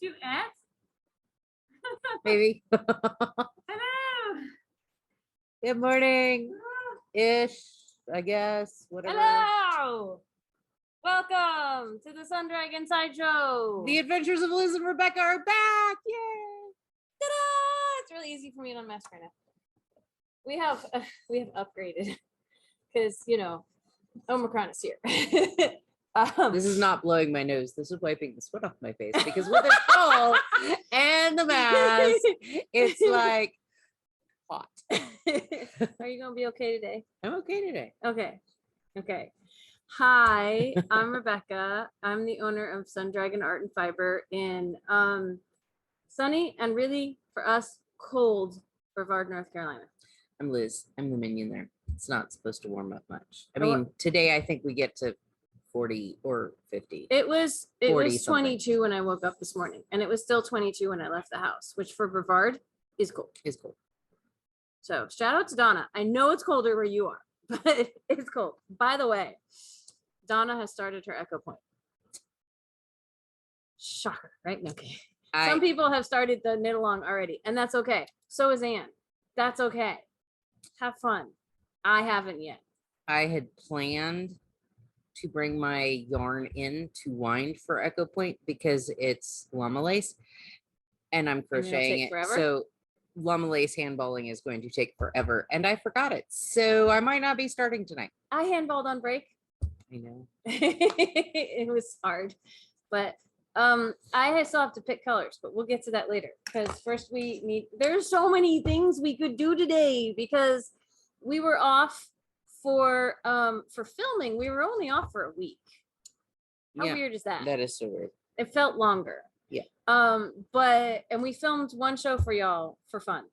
do ads? Maybe. Hello. Good morning. Ish, I guess. Whatever. Hello. Welcome to the Sun Dragon Sideshow. The adventures of Liz and Rebecca are back. Yay! Ta-da! It's really easy for me to unmask right now. We have upgraded because Omicron is here. This is not blowing my nose. This is wiping the sweat off my face because with the cold and the mask, it's like hot. Are you gonna be okay today? I'm okay today. Okay. Hi, I'm Rebecca. I'm the owner of Sun Dragon Art and Fiber in sunny and really for us cold Brevard, North Carolina. I'm Liz. I'm the minion there. It's not supposed to warm up much. I mean, today I think we get to 40 or 50. It was 40 22 when I woke up this morning, and it was still 22 when I left the house, which for Brevard is cold. It's cold. So shout out to Donna. I know it's colder where you are, but it's cold. By the way, Donna has started her Echo Point. Shocker, right? Okay. Some people have started the knit along already, and that's okay. So is Anne. That's okay. Have fun. I haven't yet. I had planned to bring my yarn in to wind for Echo Point because it's llama lace and I'm crocheting it. So llama lace handballing is going to take forever and I forgot it. So I might not be starting tonight. I handballed on break. I know. It was hard, but I still have to pick colors, but we'll get to that later because first there's so many things we could do today because we were off for filming. We were only off for a week. How weird is that? That is so weird. It felt longer. Yeah. But we filmed one show for y'all for fun,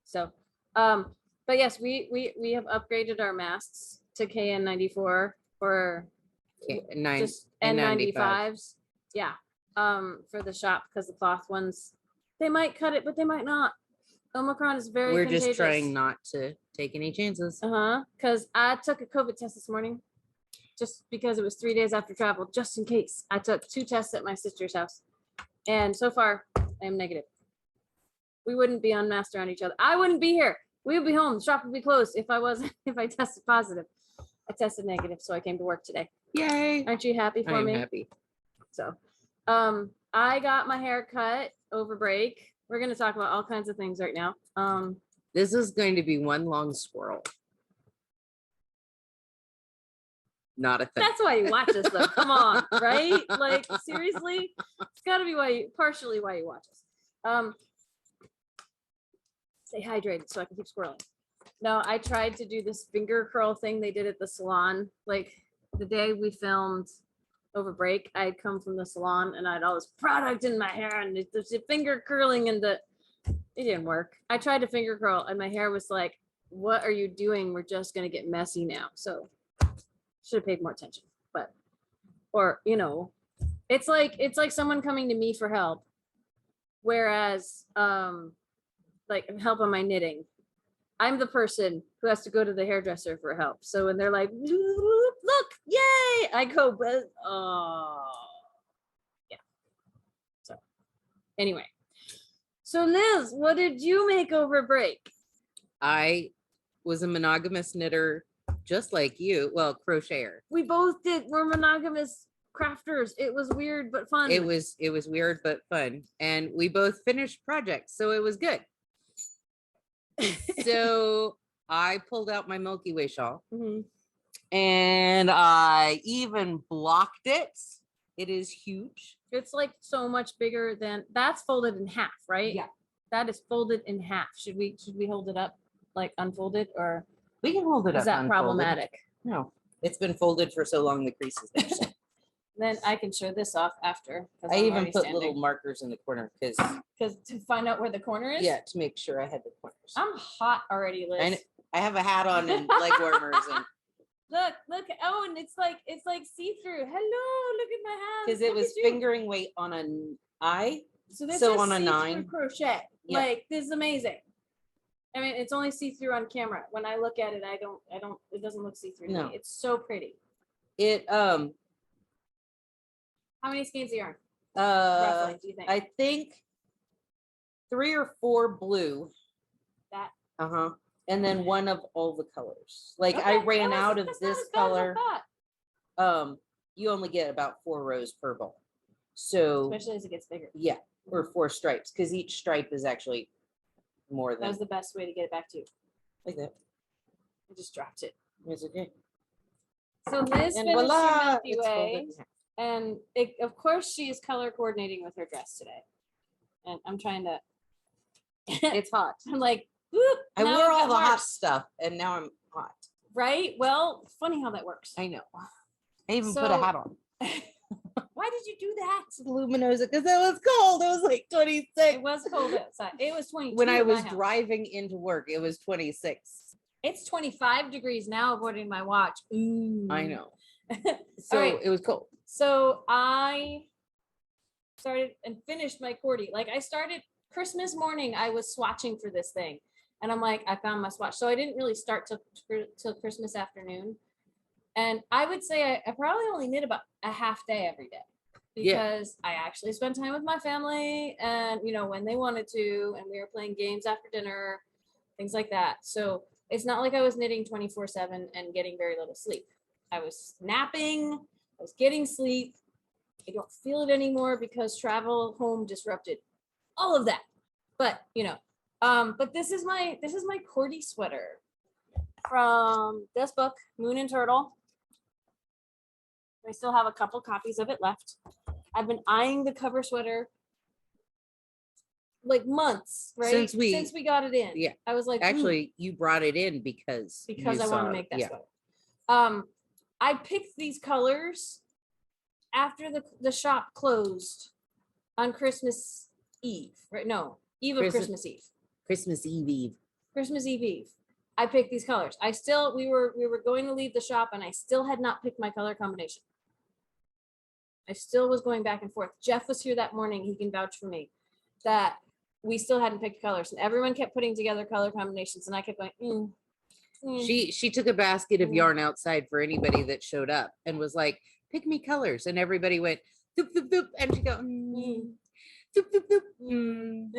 So but yes, we have upgraded our masks to KN94 or N95s. Yeah. For the shop because the cloth ones, they might cut it, but they might not. Omicron is very contagious. Just trying not to take any chances. Because I took a COVID test this morning just because it was 3 days after travel, just in case. I took 2 tests at my sister's house. And so far, I am negative. We wouldn't be unmasked around each other. I wouldn't be here. We would be home. The shop would be closed if I tested positive. I tested negative, so I came to work today. Yay. Aren't you happy for me? I'm happy. So I got my hair cut over break. We're going to talk about all kinds of things right now. This is going to be one long swirl. Not a thing. That's why you watch us, though. Come on, right? Like, seriously? It's got to be partially why you watch us. Stay hydrated so I can keep swirling. No, I tried to do this finger curl thing they did at the salon. Like, the day we filmed over break, I'd come from the salon and I had all this product in my hair and there's finger curling and it didn't work. I tried to finger curl and my hair was like, what are you doing? We're just going to get messy now. So should have paid more attention, it's like someone coming to me for help. Whereas, like help on my knitting, I'm the person who has to go to the hairdresser for help. So when they're like, look, yay, I go, yeah. So anyway, so Liz, what did you make over break? I was a monogamous knitter, just like you. Well, crocheter. We both did. We're monogamous crafters. It was weird but fun. It was weird but fun, and we both finished projects, so it was good. So I pulled out my Milky Way shawl, and I even blocked it. It is huge. It's like so much bigger than that's folded in half, right? Yeah, that is folded in half. Should we hold it up like unfolded, or we can hold it up? Is that unfolded. Problematic? No, it's been folded for so long the crease is there. So. Then I can show this off after. I even put little markers in the corner because to find out where the corner is. Yeah, to make sure I had the corners. I'm hot already, Liz. And I have a hat on and leg warmers and look. Oh, and it's like see-through. Hello, look at my hands. Because it was fingering weight on an eye. So this is on a 9 crochet. Yeah. Like this is amazing. I mean, it's only see-through on camera. When I look at it, I don't. It doesn't look see-through. No, it's so pretty. It How many skeins of yarn? Roughly, do you think? I think 3 or 4 blue. That. And then one of all the colors. Like Okay, I ran out of that's not this as bad as I color. thought. You only get about 4 rows per ball. So Especially as it gets bigger. yeah, or 4 stripes, because each stripe is actually more than That was the best way to get it back to you. like that. I just dropped it. It's okay. So Liz And finished her voila, Milky it's Way, folded in half. and of course she is color coordinating with her dress today. And I'm trying to. It's hot. I'm like, whoop, I now wore I've all got the hot marks. stuff, and now I'm hot. Right? Well, funny how that works. I know. I even put a hat on. Why did you do that? Luminosa, because it was cold. It was like 26. It was cold outside. It was 22. When I at my was house. driving into work, it was 26. It's 25 degrees now, according to my watch. Ooh. I know. So right. it was cold. So I started and finished my Kordy. Like I started Christmas morning, I was swatching for this thing. And I'm like, I found my swatch. So I didn't really start till Christmas afternoon. And I would say I probably only knit about a half day every day because I actually spent time with my family and, you know, when they wanted to, and we were playing games after dinner, things like that. So it's not like I was knitting 24/7 and getting very little sleep. I was napping, I was getting sleep. I don't feel it anymore because travel home disrupted all of that. But, you know, but this is my Kordy sweater from this book, Moon and Turtle. I still have a couple copies of it left. I've been eyeing the cover sweater like months, right? Since we got it in. Yeah. I was like, actually, you brought it in because I want to make that sweater. I picked these colors after the shop closed on Christmas Eve, right? No, Eve of Christmas Eve. Christmas Eve. Christmas Eve. I picked these colors. We were going to leave the shop and I still had not picked my color combination. I still was going back and forth. Jeff was here that morning. He can vouch for me that we still hadn't picked colors and everyone kept putting together color combinations and I kept going, She took a basket of yarn outside for anybody that showed up and was like, pick me colors. And everybody went, doop, doop, doop. And she go, doop, doop, doop.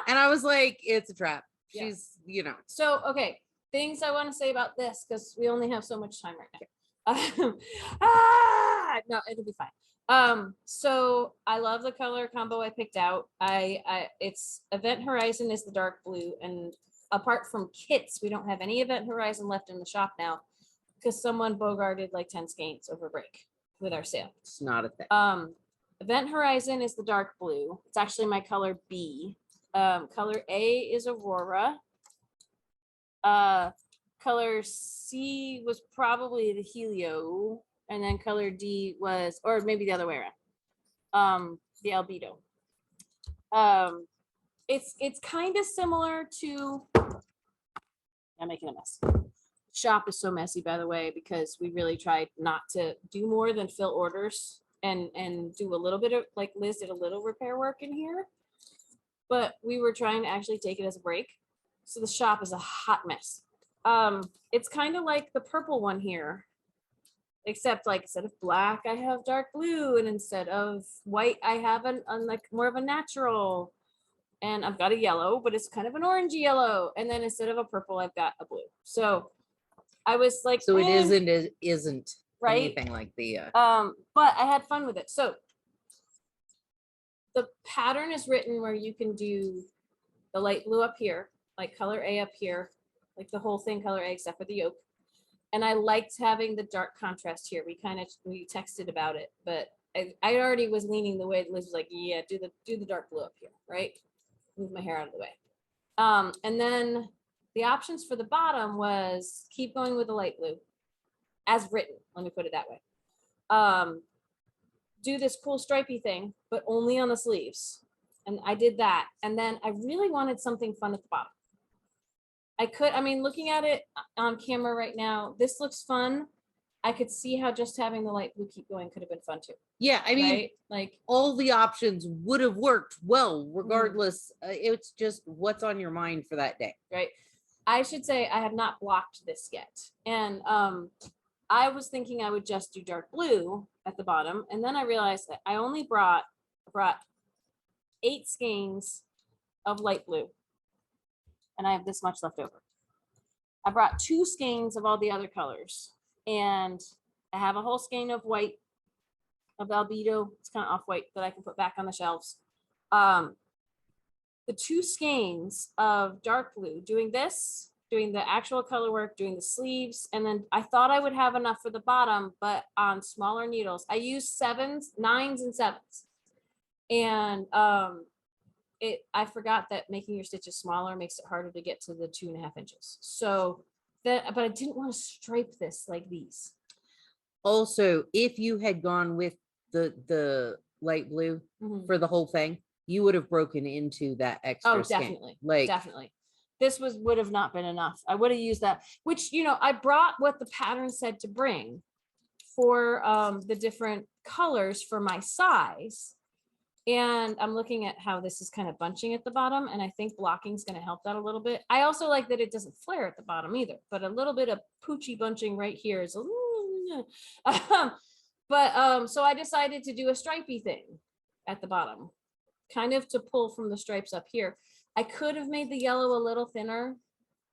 And I was like, it's a trap. She's, you know. So, okay. Things I want to say about this, because we only have so much time right now. No, it'll be fine. So I love the color combo I picked out. It's Event Horizon is the dark blue, and apart from kits, we don't have any Event Horizon left in the shop now because someone bogarted like 10 skeins over break with our sale. It's not a thing. Event Horizon is the dark blue. It's actually my color B. Color A is Aurora. Color C was probably the Helio, and then color D was, or maybe the other way around, the Albedo. It's kind of similar to, I'm making a mess. Shop is so messy, by the way, because we really tried not to do more than fill orders and do a little bit of, like Liz did a little repair work in here, but we were trying to actually take it as a break. So the shop is a hot mess. It's kind of like the purple one here, except like instead of black, I have dark blue, and instead of white, I have an like more of a natural, and I've got a yellow, but it's kind of an orangey yellow, and then instead of a purple, I've got a blue. So I was like, so it isn't right? Anything like the but I had fun with it. So the pattern is written where you can do the light blue up here, like color A up here, like the whole thing color A except for the yoke. And I liked having the dark contrast here. We texted about it, but I already was leaning the way Liz was like, yeah, do the dark blue up here, right? Move my hair out of the way. And then the options for the bottom was keep going with the light blue as written. Let me put it that way. Do this cool stripey thing, but only on the sleeves. And I did that. And then I really wanted something fun at the bottom. Looking at it on camera right now, this looks fun. I could see how just having the light blue keep going could have been fun too. Yeah, I mean, right? Like all the options would have worked well, regardless. It's just what's on your mind for that day. Right. I should say I have not blocked this yet. And I was thinking I would just do dark blue at the bottom. And then I realized that I only brought I brought 8 skeins of light blue, and I have this much left over. I brought 2 skeins of all the other colors, and I have a whole skein of white, of albedo. It's kind of off-white that I can put back on the shelves. The 2 skeins of dark blue, doing this, doing the actual color work, doing the sleeves, and then I thought I would have enough for the bottom, but on smaller needles. I used 7s, 9s, and 7s. And I forgot that making your stitches smaller makes it harder to get to the 2.5 inches. So that, but I didn't want to stripe this like these. Also, if you had gone with the light blue for the whole thing, you would have broken into that extra skein. Definitely. Like, definitely. This would have not been enough. I would have used that, which, you know, I brought what the pattern said to bring for the different colors for my size. And I'm looking at how this is kind of bunching at the bottom, and I think blocking is going to help that a little bit. I also like that it doesn't flare at the bottom either, but a little bit of poochy bunching right here is so I decided to do a stripey thing at the bottom, kind of to pull from the stripes up here. I could have made the yellow a little thinner,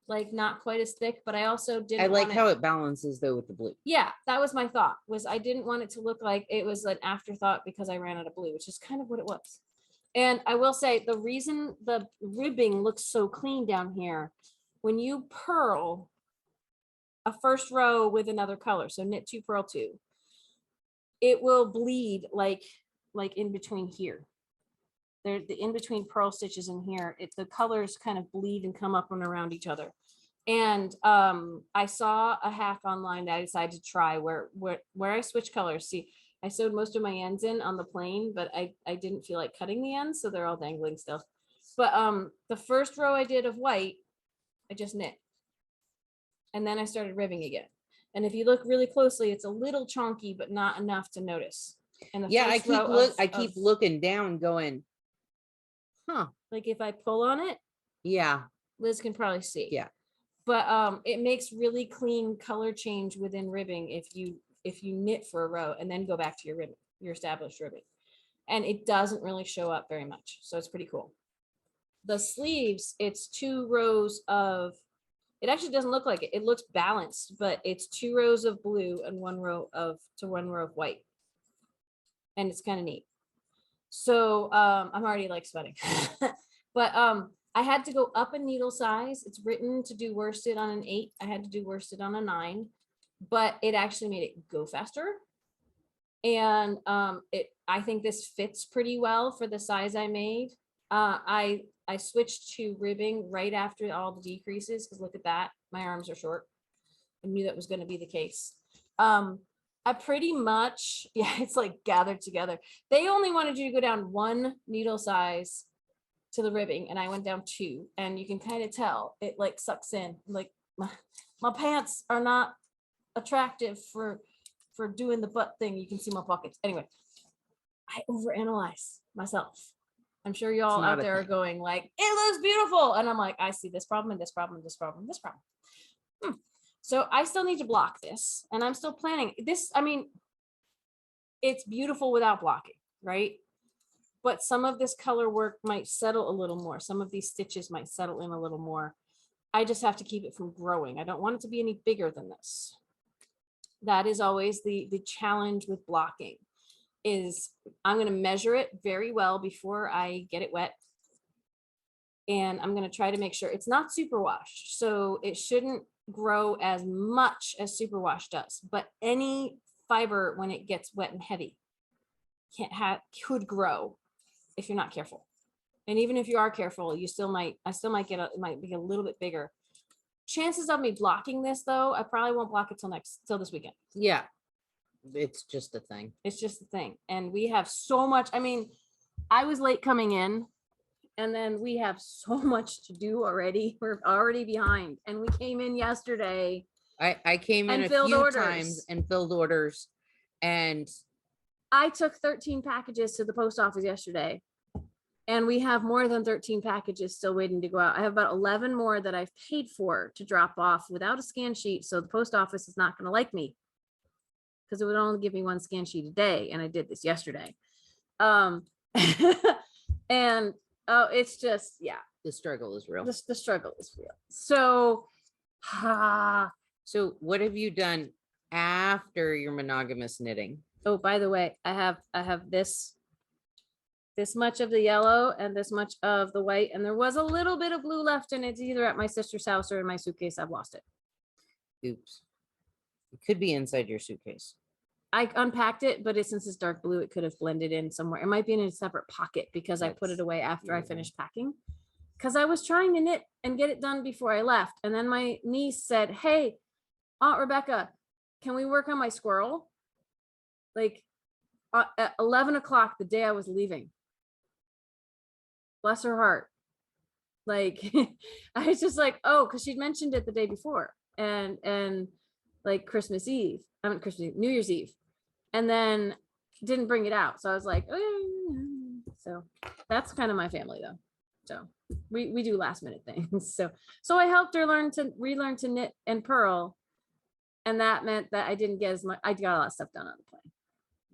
like not quite as thick, but I also didn't. I like how it balances though with the blue. Yeah, that was my thought, was I didn't want it to look like it was an afterthought because I ran out of blue, which is kind of what it was. And I will say the reason the ribbing looks so clean down here, when you purl a first row with another color, so knit 2, purl 2, it will bleed like in between here. The in between purl stitches in here, the colors kind of bleed and come up and around each other. And I saw a hack online that I decided to try where I switch colors. See, I sewed most of my ends in on the plain, but I didn't feel like cutting the ends, so they're all dangling still. But the first row I did of white, I just knit. And then I started ribbing again. And if you look really closely, it's a little chunky, but not enough to notice. And I keep looking down going, huh. Like if I pull on it, yeah, Liz can probably see. Yeah. But it makes really clean color change within ribbing if you knit for a row and then go back to your ribbing, your established ribbing. And it doesn't really show up very much. So it's pretty cool. The sleeves, it's 2 rows of, it actually doesn't look like it. It looks balanced, but it's 2 rows of blue and 1 row of white. And it's kind of neat. So I'm already like sweating. But I had to go up a needle size. It's written to do worsted on an 8. I had to do worsted on a 9, but it actually made it go faster. And I think this fits pretty well for the size I made. I switched to ribbing right after all the decreases, because look at that, my arms are short. I knew that was going to be the case. I pretty much, yeah, it's like gathered together. They only wanted you to go down 1 needle size to the ribbing, and I went down 2, and you can kind of tell it like sucks in. Like my pants are not attractive for doing the butt thing. You can see my pockets. Anyway, I overanalyze myself. I'm sure y'all out there are going like, it looks beautiful. And I'm like, I see this problem and this problem, this problem, this problem. So I still need to block this, and I'm still planning this. I mean, it's beautiful without blocking, right? But some of this color work might settle a little more. Some of these stitches might settle in a little more. I just have to keep it from growing. I don't want it to be any bigger than this. That is always the challenge with blocking, is I'm going to measure it very well before I get it wet. And I'm going to try to make sure it's not superwashed. So it shouldn't grow as much as superwash does, but any fiber, when it gets wet and heavy, could grow if you're not careful. And even if you are careful, I still might get it might be a little bit bigger. Chances of me blocking this though, I probably won't block it till this weekend. Yeah. It's just a thing. It's just a thing. And we have so much. I mean, I was late coming in, and then we have so much to do already. We're already behind. And we came in yesterday. I came in a few times and filled orders. And I took 13 packages to the post office yesterday. And we have more than 13 packages still waiting to go out. I have about 11 more that I've paid for to drop off without a scan sheet. So the post office is not going to like me, because it would only give me 1 scan sheet a day. And I did this yesterday. And oh, it's just, yeah, The struggle is real. the struggle is real. So, So what have you done after your monogamous knitting? oh, by the way, I have this much of the yellow and this much of the white, and there was a little bit of blue left, and it's either at my sister's house or in my suitcase. I've lost it. Oops. It could be inside your suitcase. I unpacked it, but since it's dark blue, it could have blended in somewhere. It might be in a separate pocket because I put it away after I finished packing. Because I was trying to knit and get it done before I left. And then my niece said, hey, Aunt Rebecca, can we work on my squirrel? Like at 11 o'clock the day I was leaving. Bless her heart. Like, I was just like, oh, because she'd mentioned it the day before. And like Christmas Eve, New Year's Eve. And then didn't bring it out. So I was like, oh. So that's kind of my family though. So we do last minute things. So I helped her relearn to knit and purl. And that meant that I didn't get as much, I got a lot of stuff done on the plane.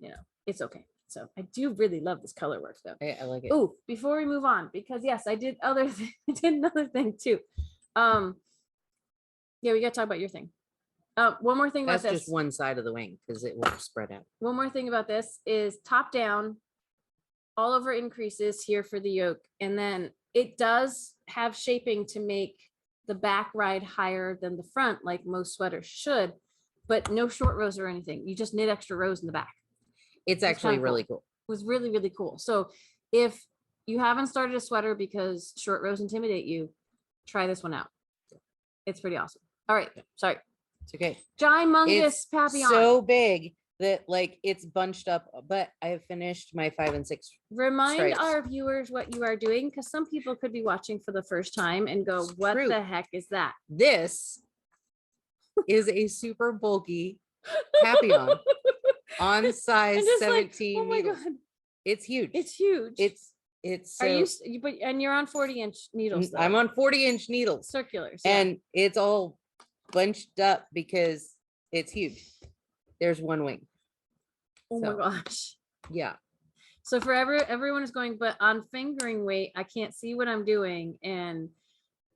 You know, it's okay. So I do really love this color work though. I like it. Oh, before we move on, because yes, I did another thing too. Yeah, we got to talk about your thing. One more thing about That's this. just one side of the wing because it won't spread out. One more thing about this is top down, all over increases here for the yoke. And then it does have shaping to make the back ride higher than the front, like most sweaters should, but no short rows or anything. You just knit extra rows in the back. It's actually really cool. It was really, really cool. So if you haven't started a sweater because short rows intimidate you, try this one out. It's pretty awesome. All right. Sorry. It's okay. Gymongous Papillon. So big that like it's bunched up, but I have finished my 5 and 6. Remind stripes. our viewers what you are doing, because some people could be watching for the first time and go, what the heck is that? This is a super bulky Papillon on size 17 like, oh my needles. God. It's huge. It's huge. It's so, and you're on 40-inch needles though. I'm on 40-inch needles. Circulars. And it's all bunched up because it's huge. There's one wing. Oh my gosh. Yeah. So for everyone is going, but on fingering weight, I can't see what I'm doing. And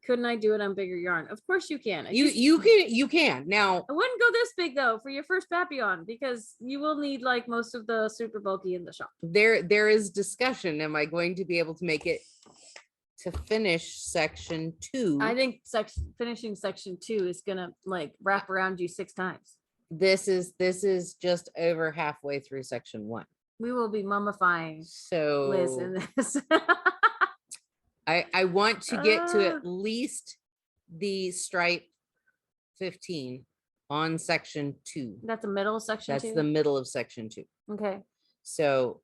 couldn't I do it on bigger yarn? Of course you can. You can. Now I wouldn't go this big though for your first Papillon, because you will need like most of the super bulky in the shop. There is discussion. Am I going to be able to make it to finish section 2? I think finishing section 2 is gonna like wrap around you 6 times. This is just over halfway through section 1. We will be mummifying so Liz in this. I want to get to at least the stripe 15 on section 2. That's the middle of section 2? That's the middle of section 2. Okay. So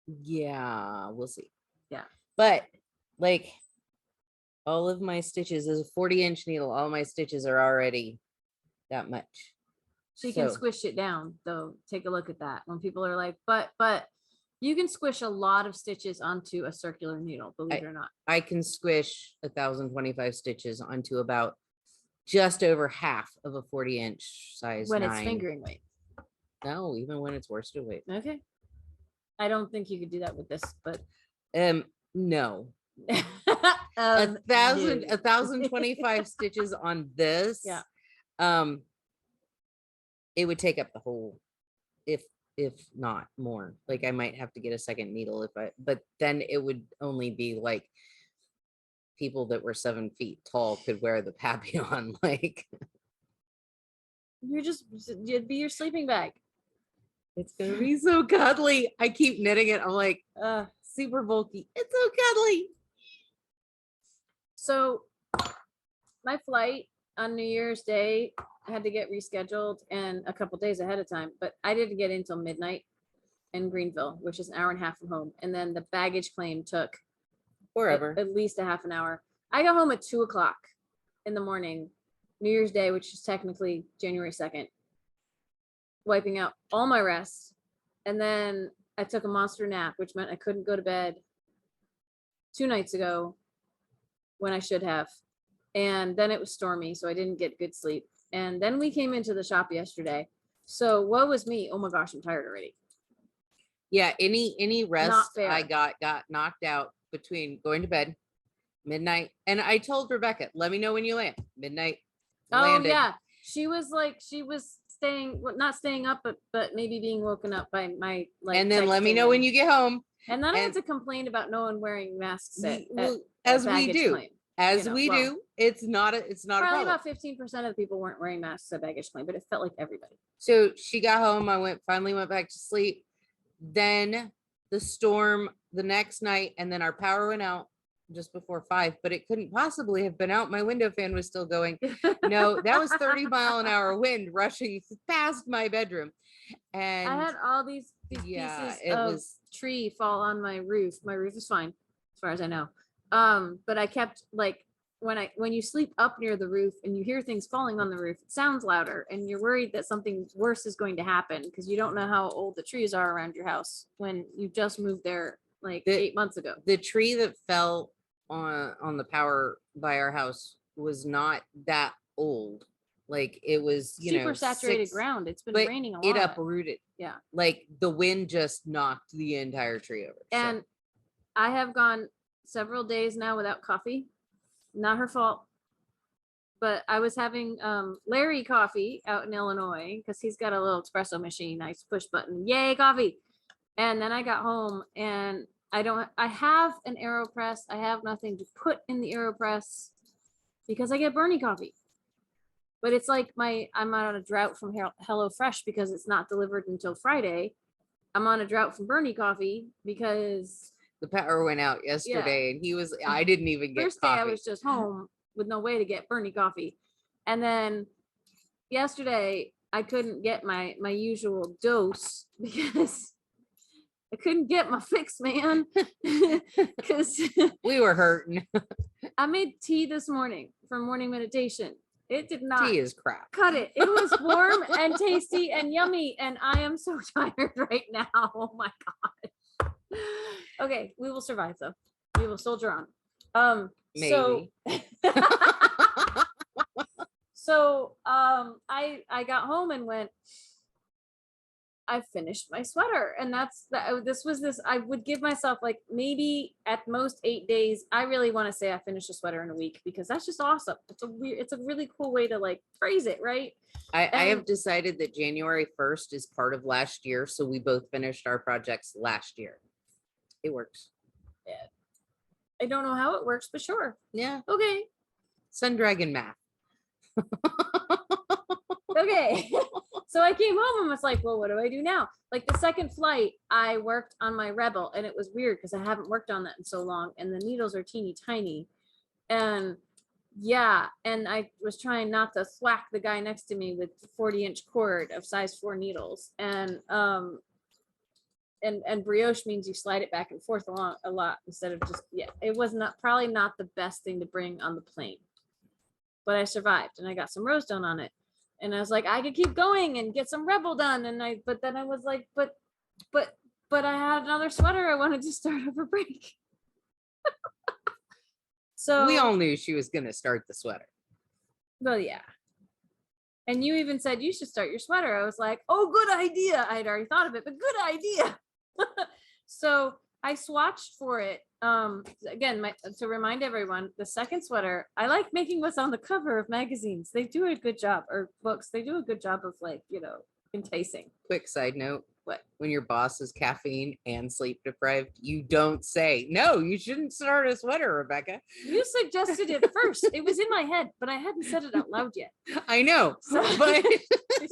yeah, we'll see. Yeah. But like all of my stitches is a 40-inch needle. All my stitches are already that much. So you can squish it down though. Take a look at that. When people are like, but you can squish a lot of stitches onto a circular needle, believe it or not. I can squish 1,025 stitches onto about just over half of a 40-inch size. When it's fingering weight. No, even when it's worsted weight. Okay. I don't think you could do that with this, but no. 1,025 1,025 stitches on this. Yeah. It would take up the whole, if not more. Like I might have to get a second needle but then it would only be like people that were 7 feet tall could wear the Papillon. Like you'd be your sleeping bag. It's gonna be so cuddly. I keep knitting it. I'm like, super bulky. It's so cuddly. So my flight on New Year's Day had to get rescheduled and a couple days ahead of time, but I didn't get in until midnight in Greenville, which is an hour and a half from home. And then the baggage claim took forever, at least a half an hour. I got home at 2 o'clock in the morning, New Year's Day, which is technically January 2nd, wiping out all my rest. And then I took a monster nap, which meant I couldn't go to bed 2 nights ago when I should have. And then it was stormy, so I didn't get good sleep. And then we came into the shop yesterday. So what was me? Oh my gosh, I'm tired already. Yeah, any rest fair. I got knocked out between going to bed, midnight, and I told Rebecca, let me know when you land. Midnight. Landed. Oh yeah, she was staying, not staying up, but maybe being woken up by my like. And then let me know when you get home. And then I had to complain about no one wearing masks as we do. Claim. As we do, it's not a probably problem. About 15% of the people weren't wearing masks at baggage claim, but it felt like everybody. So she got home. I finally went back to sleep. Then the storm the next night, and then our power went out just before 5, but it couldn't possibly have been out. My window fan was still going. No, that was 30-mile-an-hour wind rushing past my bedroom. And I had all these pieces of tree fall on my roof. My roof is fine as far as I know. But I kept like when you sleep up near the roof and you hear things falling on the roof, it sounds louder and you're worried that something worse is going to happen because you don't know how old the trees are around your house when you just moved there like 8 months ago. The tree that fell on the power by our house was not that old. Like it was, super saturated ground. It's been raining a lot. It uprooted. Yeah. Like the wind just knocked the entire tree over. And I have gone several days now without coffee. Not her fault. But I was having Larry coffee out in Illinois because he's got a little espresso machine. Nice push button. Yay, coffee. And then I got home and I have an AeroPress. I have nothing to put in the AeroPress because I get Bernie coffee. But it's like I'm on a drought from HelloFresh because it's not delivered until Friday. I'm on a drought from Bernie coffee because the power went out yesterday and I didn't even get first coffee. Day I was just home with no way to get Bernie coffee. And then yesterday I couldn't get my usual dose because I couldn't get my fix, man. Because we were hurting. I made tea this morning for morning meditation. It did not. Tea is crap. Cut it. It was warm and tasty and yummy. And I am so tired right now. Oh my God. Okay, we will survive though. We will soldier on. Maybe. So I got home and went, I finished my sweater. And I would give myself like maybe at most 8 days. I really want to say I finished a sweater in a week because that's just awesome. It's a really cool way to like phrase it, right? I have decided that January 1st is part of last year. So we both finished our projects last year. It works. Yeah. I don't know how it works, but sure. Yeah. Okay. Sun Dragon math. Okay. So I came home and was like, well, what do I do now? Like the second flight, I worked on my Rebel and it was weird because I haven't worked on that in so long and the needles are teeny tiny. And yeah, and I was trying not to thwack the guy next to me with 40-inch cord of size 4 needles. And brioche means you slide it back and forth along a lot instead of just, it was probably not the best thing to bring on the plane. But I survived and I got some rose done on it. And I was like, I could keep going and get some Rebel done. But then I was like, but I had another sweater I wanted to start over break. So we all knew she was going to start the sweater. Well, yeah. And you even said you should start your sweater. I was like, oh, good idea. I had already thought of it, but good idea. So I swatched for it. Again, to remind everyone, the second sweater, I like making what's on the cover of magazines. They do a good job, or books. They do a good job of like, enticing. Quick side note. What? When your boss is caffeine and sleep deprived, you don't say, no, you shouldn't start a sweater, Rebecca. You suggested it first. It was in my head, but I hadn't said it out loud yet. I know, but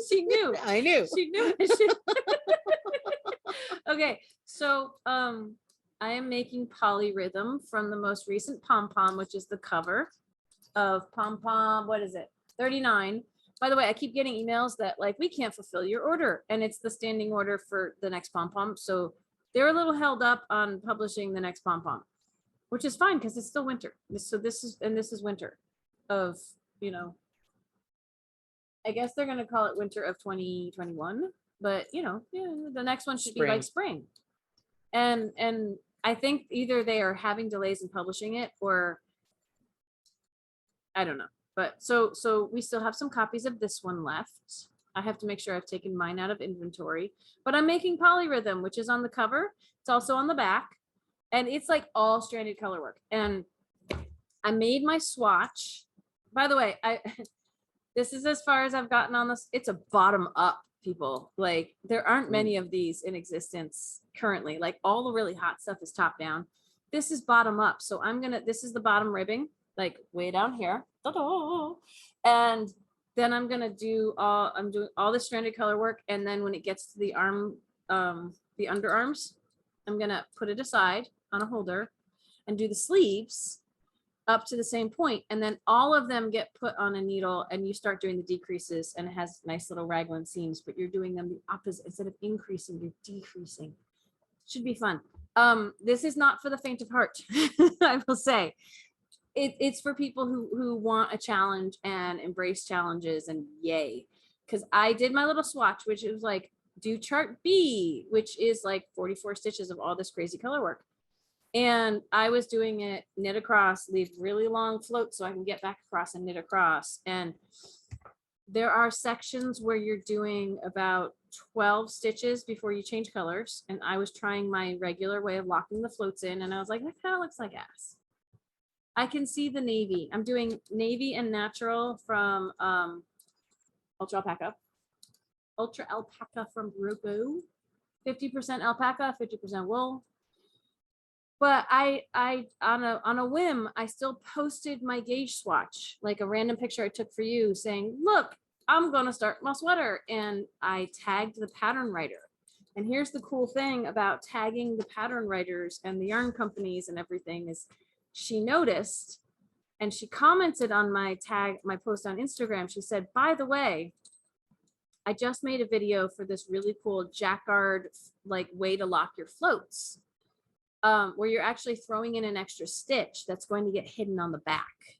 she knew. I knew. She knew. Okay, so I am making Polyrhythm from the most recent Pompom, which is the cover of Pompom. What is it? 39. By the way, I keep getting emails that like, we can't fulfill your order. And it's the standing order for the next Pompom. So they're a little held up on publishing the next Pompom, which is fine because it's still winter. So this is winter of, I guess they're going to call it winter of 2021. But, the next one should be like spring. And I think either they are having delays in publishing it or I don't know. But so we still have some copies of this one left. I have to make sure I've taken mine out of inventory, but I'm making Polyrhythm, which is on the cover. It's also on the back, and it's like all stranded color work. And I made my swatch. By the way, this is as far as I've gotten on this. It's a bottom up, people. Like there aren't many of these in existence currently. Like all the really hot stuff is top down. This is bottom up. So this is the bottom ribbing, like way down here. And then I'm doing all the stranded color work. And then when it gets to the the underarms, I'm gonna put it aside on a holder and do the sleeves up to the same point, and then all of them get put on a needle, and you start doing the decreases, and it has nice little raglan seams, but you're doing them the opposite. Instead of increasing, you're decreasing. Should be fun. This is not for the faint of heart. I will say it's for people who want a challenge and embrace challenges, and yay. Because I did my little swatch, which was like, do chart B, which is like 44 stitches of all this crazy color work. And I was doing it knit across, leave really long floats so I can get back across and knit across. And there are sections where you're doing about 12 stitches before you change colors. And I was trying my regular way of locking the floats in, and I was like, that kind of looks like ass. I can see the navy. I'm doing navy and natural from Ultra Alpaca. Ultra Alpaca from Roku. 50% alpaca, 50% wool. But I on a whim, I still posted my gauge swatch, like a random picture I took for you saying, look, I'm going to start my sweater. And I tagged the pattern writer. And here's the cool thing about tagging the pattern writers and the yarn companies and everything is she noticed and she commented on my post on Instagram. She said, by the way, I just made a video for this really cool jacquard like way to lock your floats. Where you're actually throwing in an extra stitch that's going to get hidden on the back.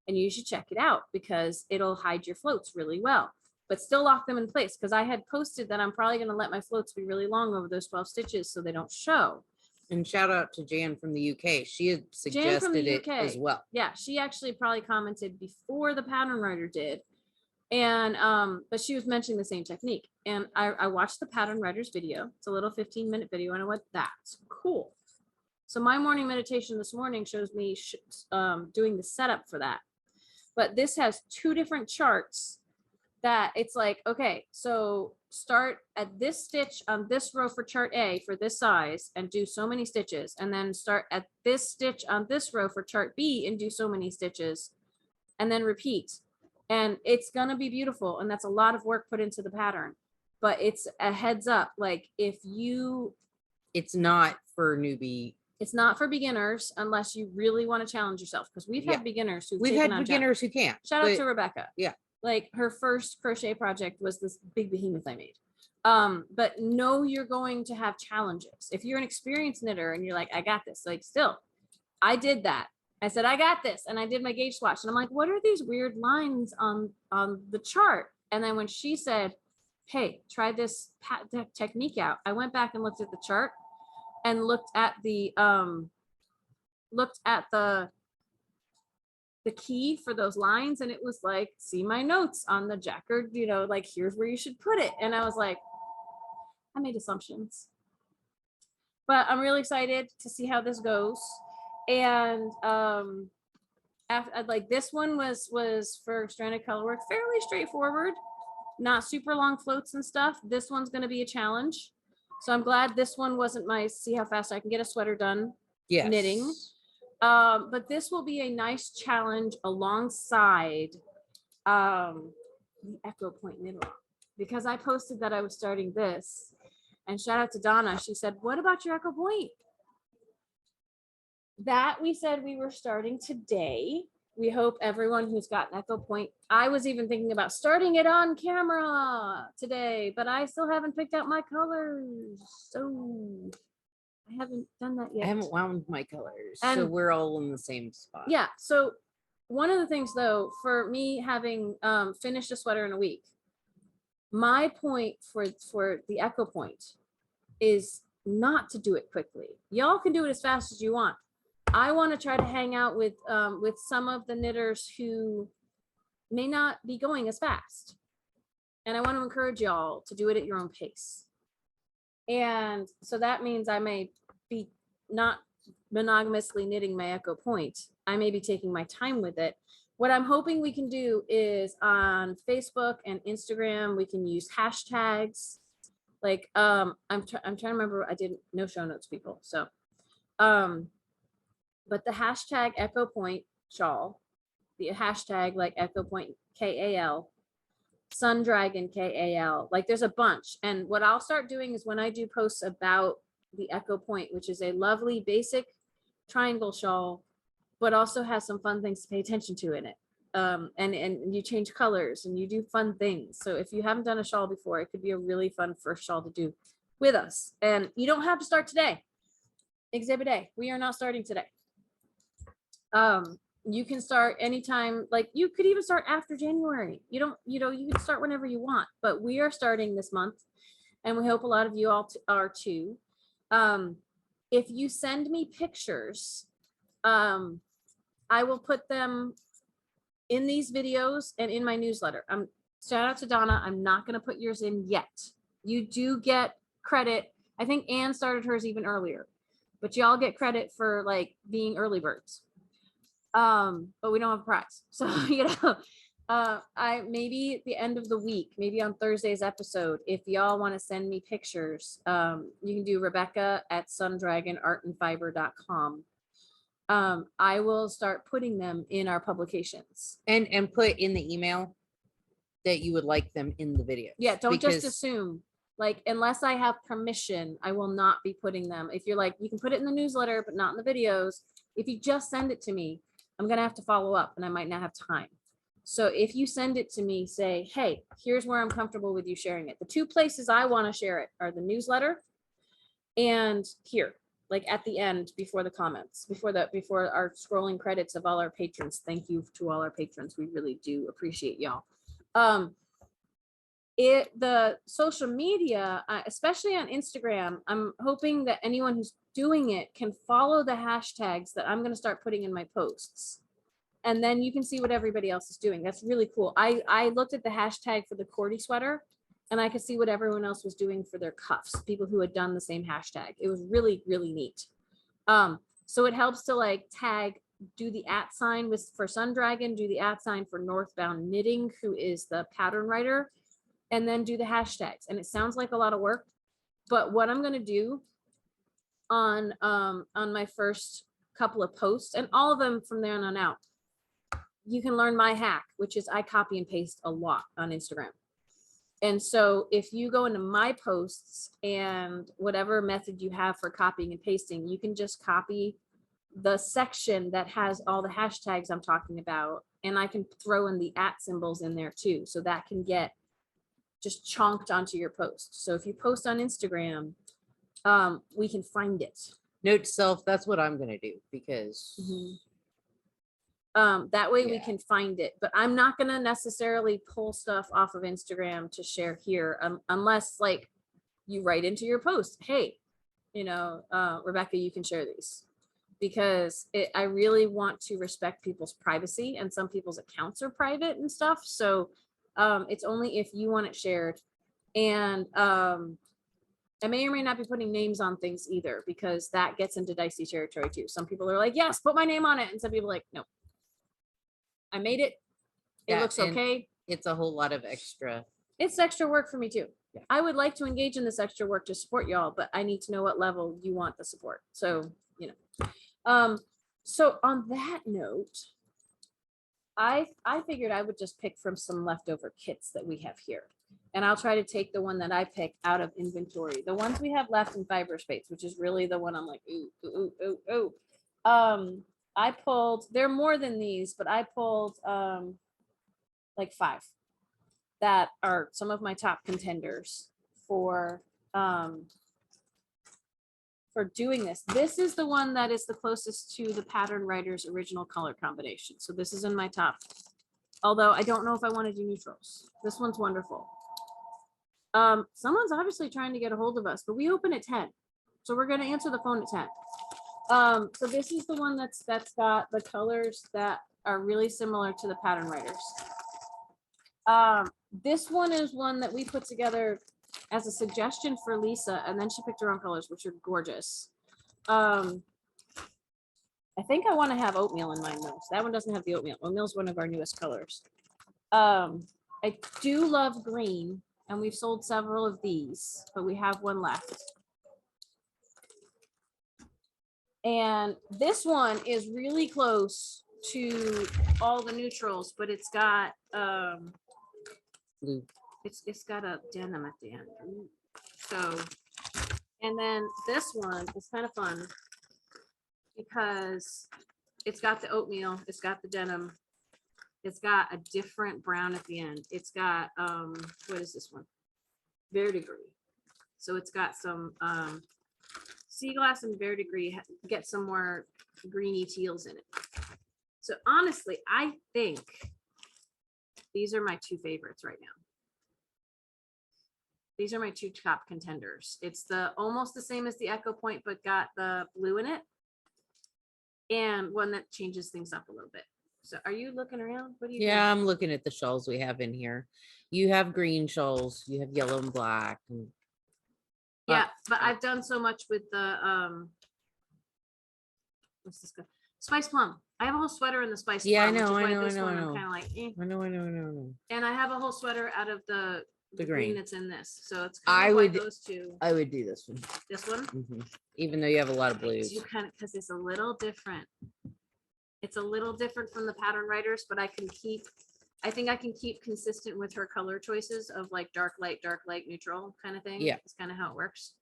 And you should check it out because it'll hide your floats really well, but still lock them in place. Because I had posted that I'm probably going to let my floats be really long over those 12 stitches so they don't show. And shout out to Jan from the UK. She had suggested it as well. Yeah, she actually probably commented before the pattern writer did. And but she was mentioning the same technique. And I watched the pattern writer's video. It's a little 15-minute video, and I went, that's cool. So my morning meditation this morning shows me doing the setup for that. But this has two different charts that it's like, okay, so start at this stitch on this row for chart A for this size and do so many stitches. And then start at this stitch on this row for chart B and do so many stitches. And then repeat. And it's going to be beautiful. And that's a lot of work put into the pattern. But it's a heads up. Like if you... It's not for newbie. It's not for beginners unless you really want to challenge yourself. Because we've had beginners who who can't. Shout out to Rebecca. Yeah. Like her first crochet project was this big behemoth I made. But know you're going to have challenges. If you're an experienced knitter and you're like, I got this, like still, I did that. I said, I got this. And I did my gauge swatch. And I'm like, what are these weird lines on the chart? And then when she said, hey, try this technique out, I went back and looked at the chart and looked at the key for those lines, and it was like, see my notes on the jacquard, you know, like here's where you should put it. And I was like, I made assumptions, but I'm really excited to see how this goes. And after, like this one was for stranded color work, fairly straightforward, not super long floats and stuff. This one's going to be a challenge. So I'm glad this one wasn't my see how fast I can get a sweater done knitting. But this will be a nice challenge alongside the Echo Point knit along, because I posted that I was starting this, and shout out to Donna. She said, what about your Echo Point? That we said we were starting today. We hope everyone who's got an Echo Point. I was even thinking about starting it on camera today, but I still haven't picked out my colors. So I haven't done that yet. I haven't wound my colors. And so we're all in the same spot. Yeah. So one of the things though, for me having finished a sweater in a week, my point for the Echo Point is not to do it quickly. Y'all can do it as fast as you want. I want to try to hang out with some of the knitters who may not be going as fast. and I want to encourage y'all to do it at your own pace. And so that means I may be not monogamously knitting my Echo Point. I may be taking my time with it. What I'm hoping we can do is on Facebook and Instagram, we can use hashtags. Like, I'm trying to remember, I didn't, no show notes, people. So, but the hashtag Echo Point Shawl, the hashtag like Echo Point KAL, Sun Dragon KAL, like there's a bunch. And what I'll start doing is when I do posts about the Echo Point, which is a lovely basic triangle shawl, but also has some fun things to pay attention to in it. And you change colors and you do fun things. So if you haven't done a shawl before, it could be a really fun first shawl to do with us. And you don't have to start today. Exhibit A, we are not starting today. You can start anytime, like you could even start after January. You can start whenever you want, but we are starting this month and we hope a lot of you all are too. If you send me pictures, I will put them in these videos and in my newsletter. Shout out to Donna. I'm not going to put yours in yet. You do get credit. I think Anne started hers even earlier, but y'all get credit for like being early birds. But we don't have a prize. So, I maybe at the end of the week, maybe on Thursday's episode, if y'all want to send me pictures, you can do Rebecca at sundragonartandfiber.com. I will start putting them in our publications and put in the email that you would like them in the video. Yeah, don't just assume, like, unless I have permission, I will not be putting them. If you're like, you can put it in the newsletter but not in the videos, if you just send it to me, I'm gonna have to follow up and I might not have time. So if you send it to me, say, hey, here's where I'm comfortable with you sharing it. The two places I want to share it are the newsletter and here, like at the end, before the comments, before our scrolling credits of all our patrons. Thank you to all our patrons. We really do appreciate y'all. The social media, especially on Instagram, I'm hoping that anyone who's doing it can follow the hashtags that I'm going to start putting in my posts. And then you can see what everybody else is doing. That's really cool. I looked at the hashtag for the Kordy sweater and I could see what everyone else was doing for their cuffs, people who had done the same hashtag. It was really, really neat. So it helps to like tag, do the @ sign for Sun Dragon, do the @ sign for Northbound Knitting, who is the pattern writer, and then do the hashtags. And it sounds like a lot of work, but what I'm going to do on my first couple of posts, and all of them from there on out, you can learn my hack, which is I copy and paste a lot on Instagram. And so if you go into my posts and whatever method you have for copying and pasting, you can just copy the section that has all the hashtags I'm talking about. And I can throw in the @ symbols in there too. So that can get just chonked onto your post. So if you post on Instagram, we can find it. Note to self, that's what I'm going to do because that way we can find it, but I'm not going to necessarily pull stuff off of Instagram to share here unless like you write into your post, hey, Rebecca, you can share these, because I really want to respect people's privacy, and some people's accounts are private and stuff. So it's only if you want it shared. And I may or may not be putting names on things either, because that gets into dicey territory too. Some people are like, yes, put my name on it. And some people are like, no, I made it. It looks okay. It's a whole lot of extra. It's extra work for me too. Yeah. I would like to engage in this extra work to support y'all, but I need to know what level you want the support. So, so on that note, I figured I would just pick from some leftover kits that we have here. And I'll try to take the one that I pick out of inventory. The ones we have left in Fiber Space, which is really the one I'm like, ooh. I pulled, there are more than these, but I pulled like 5 that are some of my top contenders for doing this. This is the one that is the closest to the pattern writer's original color combination. So this is in my top, although I don't know if I want to do neutrals. This one's wonderful. Someone's obviously trying to get a hold of us, but we open at 10. So we're going to answer the phone at 10. So this is the one that's got the colors that are really similar to the pattern writers. This one is one that we put together as a suggestion for Lisa, and then she picked her own colors, which are gorgeous. I think I want to have oatmeal in mine though. So that one doesn't have the oatmeal. Oatmeal is one of our newest colors. I do love green, and we've sold several of these, but we have one left. And this one is really close to all the neutrals, but it's got Blue. It's got a denim at the end. So, and then this one is kind of fun because it's got the oatmeal, it's got the denim, it's got a different brown at the end. It's got what is this one? Verdigris. So it's got some sea glass and verdigris, get some more greeny teals in it. So honestly, I think these are my two favorites right now. These are my two top contenders. It's the almost the same as the Echo Point, but got the blue in it, and one that changes things up a little bit. So are you looking around? What do you think? I'm looking at the shawls we have in here. You have green shawls, you have yellow and black. And, yeah, but I've done so much with the what's this called? Spice plum. I have a whole sweater in the spice plum. I which know, is why I know, this I know, one I I'm know. kind of like, eh. I know. And I have a whole sweater out of the green that's in this. So it's kind of like those two. I would do this one. This one? Even though you have a lot of blues. You kind of, because it's a little different. It's a little different from the pattern writers, but I think I can keep consistent with her color choices of like dark, light, neutral kind of thing. Yeah. It's kind of how it works.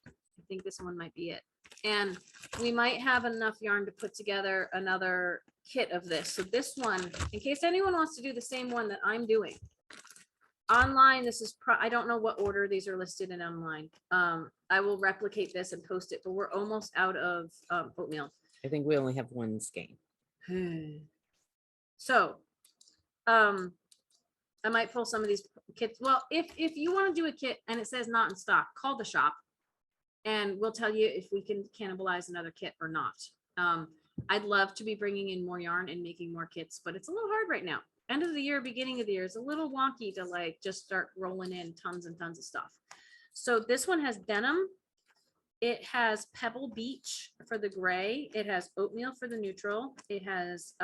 I think this one might be it. And we might have enough yarn to put together another kit of this. So this one, in case anyone wants to do the same one that I'm doing online, this is I don't know what order these are listed in online. I will replicate this and post it, but we're almost out of oatmeal. I think we only have one skein. So I might pull some of these kits. Well, if you want to do a kit and it says not in stock, call the shop and we'll tell you if we can cannibalize another kit or not. I'd love to be bringing in more yarn and making more kits, but it's a little hard right now. End of the year, beginning of the year, it's a little wonky to like just start rolling in tons and tons of stuff. So this one has denim. It has Pebble Beach for the gray. It has oatmeal for the neutral. It has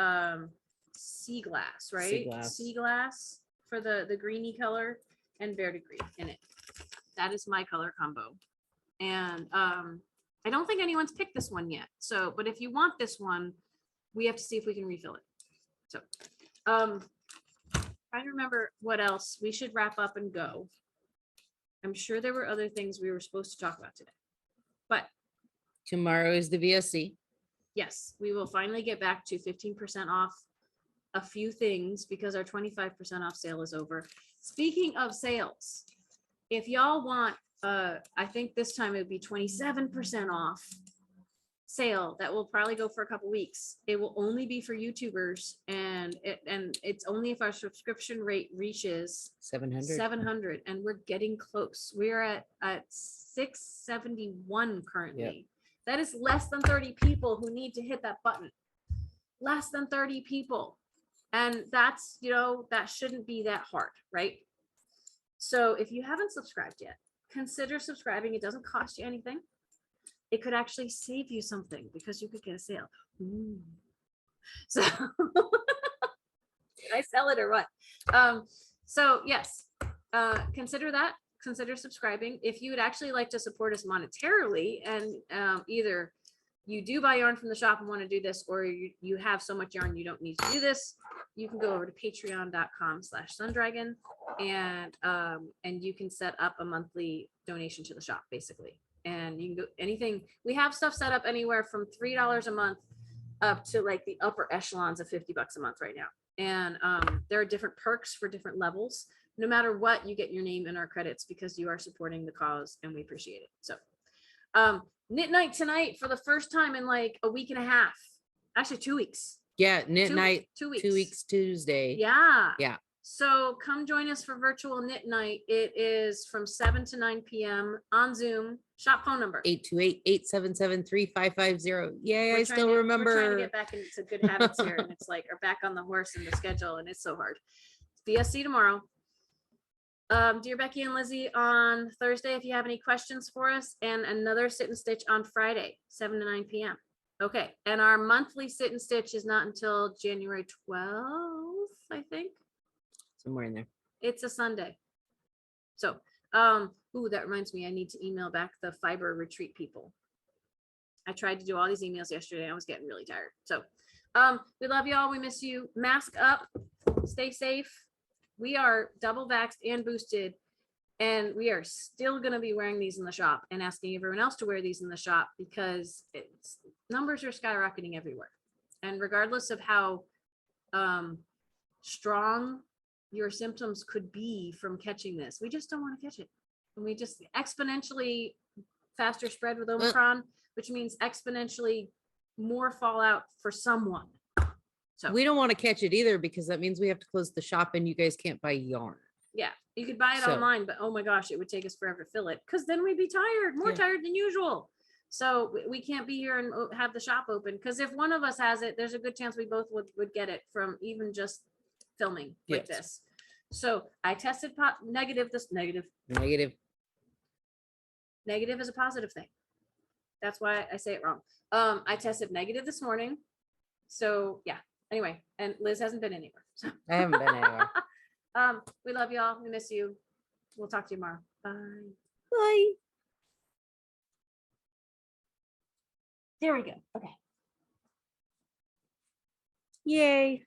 sea glass, right? Sea glass for the greeny color, and verdigris in it. That is my color combo. And I don't think anyone's picked this one yet. So, but if you want this one, we have to see if we can refill it. So trying to remember what else. We should wrap up and go. I'm sure there were other things we were supposed to talk about today. But tomorrow is the VSC. Yes, we will finally get back to 15% off a few things because our 25% off sale is over. Speaking of sales, if y'all want, I think this time it would be 27% off sale that will probably go for a couple weeks. It will only be for YouTubers, and it's only if our subscription rate reaches 700, and we're getting close. We're at 671 currently. Yep. That is less than 30 people who need to hit that button. Less than 30 people. And that's, you know, that shouldn't be that hard, right? So if you haven't subscribed yet, consider subscribing. It doesn't cost you anything. It could actually save you something because you could get a sale. Ooh. So did I sell it or what? So yes, consider that. Consider subscribing. If you would actually like to support us monetarily, and either you do buy yarn from the shop and want to do this, or you have so much yarn you don't need to do this, you can go over to patreon.com/sundragon and you can set up a monthly donation to the shop basically. And you can go anything. We have stuff set up anywhere from $3 a month up to like the upper echelons of $50 a month right now. And there are different perks for different levels. No matter what, you get your name in our credits because you are supporting the cause and we appreciate it. So knit night tonight for the first time in like a week and a half, actually 2 weeks. Yeah, knit night 2 weeks. 2 weeks Tuesday. Yeah. So come join us for virtual knit night. It is from 7 to 9 p.m. on Zoom. Shop phone number 828-877-3550. Yay, I still remember. We're trying to get back into good habits here, and it's like, or back on the horse in the schedule, and it's so hard. VSC tomorrow. Dear Becky and Lizzie, on Thursday, if you have any questions for us, and another sit and stitch on Friday, 7 to 9 p.m. Okay, and our monthly sit and stitch is not until January 12th, I think. Somewhere in there. It's a Sunday. So, ooh, that reminds me, I need to email back the fiber retreat people. I tried to do all these emails yesterday. I was getting really tired. So, we love you all. We miss you. Mask up. Stay safe. We are double vaxxed and boosted, and we are still going to be wearing these in the shop and asking everyone else to wear these in the shop because numbers are skyrocketing everywhere. And regardless of how strong your symptoms could be from catching this, we just don't want to catch it. And we just exponentially faster spread with Omicron, which means exponentially more fallout for someone. So we don't want to catch it either because that means we have to close the shop and you guys can't buy yarn. Yeah, you could buy it online, but oh my gosh, it would take us forever to fill it because then we'd be tired, more tired than usual. So we can't be here and have the shop open because if one of us has it, there's a good chance we both would get it from even just filming like this. So I tested negative. Negative is a positive thing. That's why I say it wrong. I tested negative this morning. So yeah. Anyway, and Liz hasn't been anywhere. So. I haven't been anywhere. We love y'all. We miss you. We'll talk to you tomorrow. Bye. Bye. There we go. Okay. Yay.